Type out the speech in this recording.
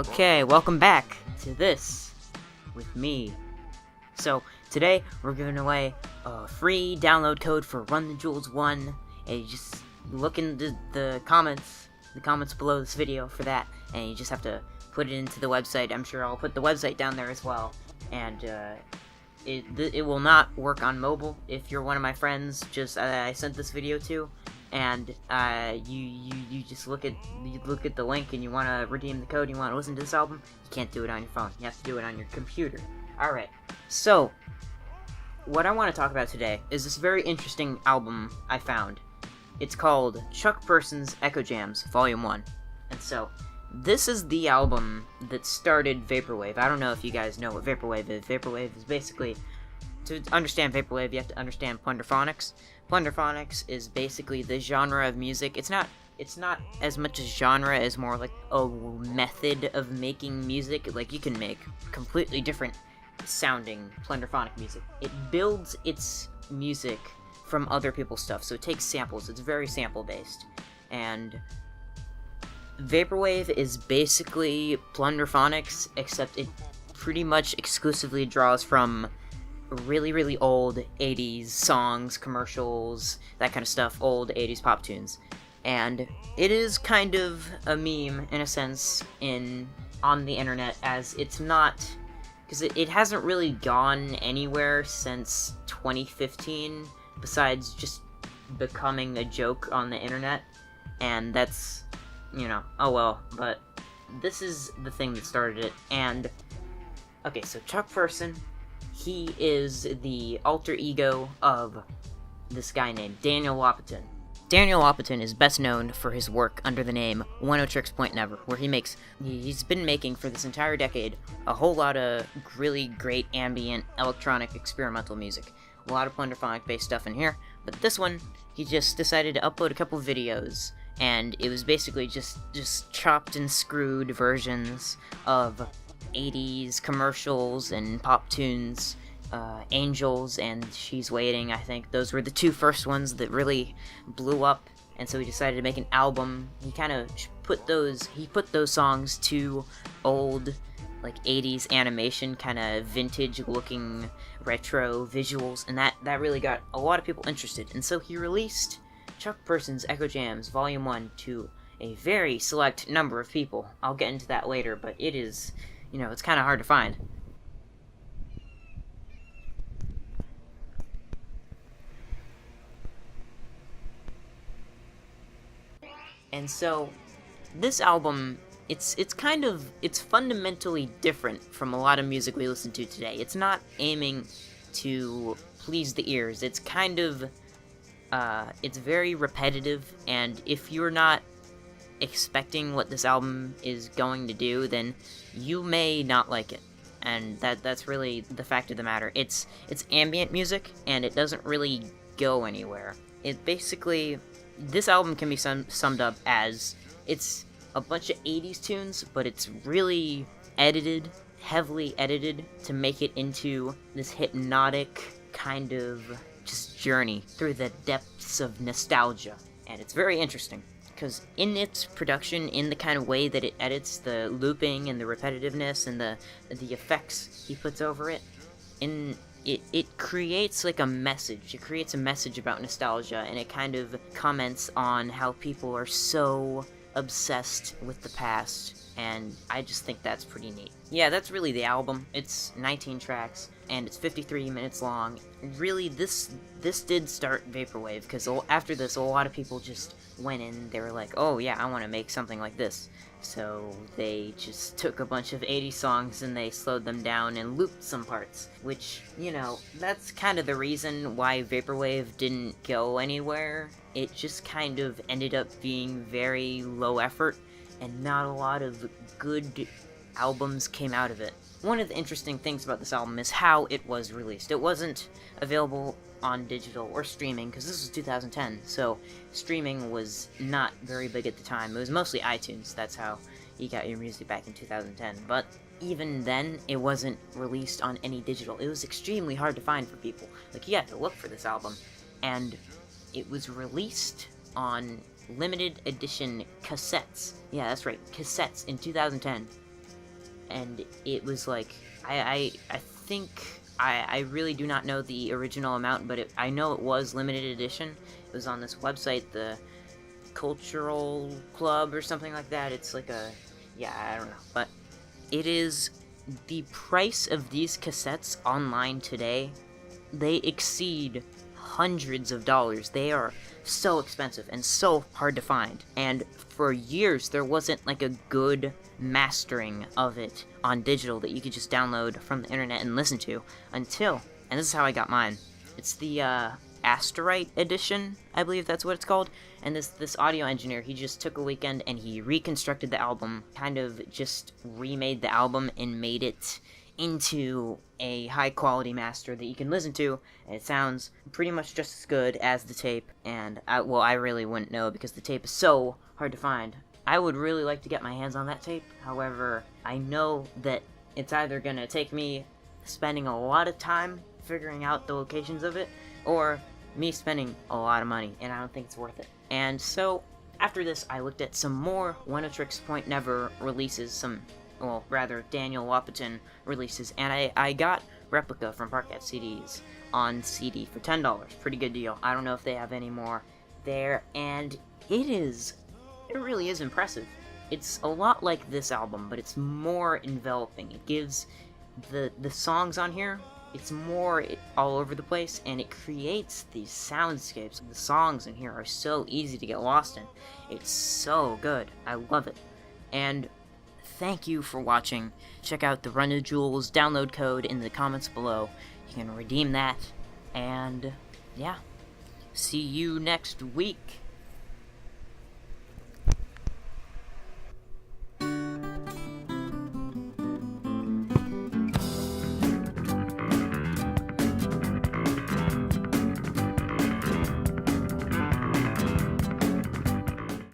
Okay, welcome back to this with me. So, today we're giving away a free download code for Run the Jewels 1, and you just look in the comments below this video for that, and you just have to put it into the website. I'm sure I'll put the website down there as well, and it will not work on mobile. If you're one of my friends, I sent this video to, and you just look at the link and you want to redeem the code, you want to listen to this album, you can't do it on your phone. You have to do it on your computer. Alright, so what I want to talk about today is this very interesting album I found. It's called Chuck Person's Eccojams Volume 1. And so, this is the album that started Vaporwave. I don't know if you guys know what Vaporwave is. Vaporwave is basically, to understand Vaporwave, you have to understand plunderphonics. Plunderphonics is basically the genre of music. It's not as much a genre as more like a method of making music. Like, you can make completely different sounding plunderphonic music. It builds its music from other people's stuff, so it takes samples. It's very sample based, and Vaporwave is basically plunderphonics, except it pretty much exclusively draws from really old 80s songs, commercials, that kind of stuff, old 80s pop tunes. And it is kind of a meme, in a sense, on the internet, as it's not, because it hasn't really gone anywhere since 2015, besides just becoming a joke on the internet, and that's, oh well. But this is the thing that started it. And okay, so Chuck Person, he is the alter ego of this guy named Daniel Lopatin. Daniel Lopatin is best known for his work under the name 1-0-Tricks Point Never, where he's been making for this entire decade a whole lot of really great ambient electronic experimental music. A lot of plunderphonic based stuff in here, but this one, he just decided to upload a couple videos, and it was basically just chopped and screwed versions of 80s commercials and pop tunes. Angels and She's Waiting, I think. Those were the two first ones that really blew up, and so he decided to make an album. He kind of put those songs to old, like, 80s animation, kind of vintage-looking retro visuals, and that really got a lot of people interested. And so he released Chuck Person's Eccojams Volume 1 to a very select number of people. I'll get into that later, but it is, it's kind of hard to find. And so, this album, it's fundamentally different from a lot of music we listen to today. It's not aiming to please the ears. It's kind of, it's very repetitive, and if you're not expecting what this album is going to do, then you may not like it. And that's really the fact of the matter. It's ambient music, and it doesn't really go anywhere. It basically, this album can be summed up as, it's a bunch of 80s tunes, but it's really heavily edited to make it into this hypnotic kind of just journey through the depths of nostalgia. And it's very interesting, because in its production, in the kind of way that it edits the looping and the repetitiveness and the effects he puts over it, it creates like a message. It creates a message about nostalgia, and it kind of comments on how people are so obsessed with the past, and I just think that's pretty neat. Yeah, that's really the album. It's 19 tracks, and it's 53 minutes long. Really, this did start Vaporwave, because after this, a lot of people just went in, they were like, oh yeah, I want to make something like this. So they just took a bunch of 80 songs and they slowed them down and looped some parts, which, that's kind of the reason why Vaporwave didn't go anywhere. It just kind of ended up being very low effort, and not a lot of good albums came out of it. One of the interesting things about this album is how it was released. It wasn't available on digital or streaming, because this was 2010, so streaming was not very big at the time. It was mostly iTunes. That's how you got your music back in 2010. But even then, it wasn't released on any digital. It was extremely hard to find for people. Like, you had to look for this album. And it was released on limited edition cassettes. Yeah, that's right, cassettes in 2010. and it was like, I think, I really do not know the original amount, but I know it was limited edition. It was on this website, the Cultural Club or something like that. It's like yeah, I don't know, but it is the price of these cassettes online today. They exceed hundreds of dollars. They are so expensive and so hard to find. And for years, there wasn't like a good mastering of it on digital that you could just download from the internet and listen to until, and this is how I got mine. It's the Asterite edition, I believe that's what it's called. And this audio engineer, he just took a weekend and he reconstructed the album, kind of just remade the album and made it into a high quality master that you can listen to, and it sounds pretty much just as good as the tape. And I really wouldn't know because the tape is so hard to find. I would really like to get my hands on that tape. However, I know that it's either gonna take me spending a lot of time figuring out the locations of it, or me spending a lot of money, and I don't think it's worth it. And so, after this, I looked at some more Oneohtrix Point Never releases, Daniel Wapiton releases, and I got Replica from Parkette CDs on CD for $10. Pretty good deal. I don't know if they have any more there, and it really is impressive. It's a lot like this album, but it's more enveloping. It gives the songs on here, it's more all over the place, and it creates these soundscapes. The songs in here are so easy to get lost in. It's so good. I love it. And thank you for watching. Check out the Run to Jewels download code in the comments below. You can redeem that. And yeah, see you next week.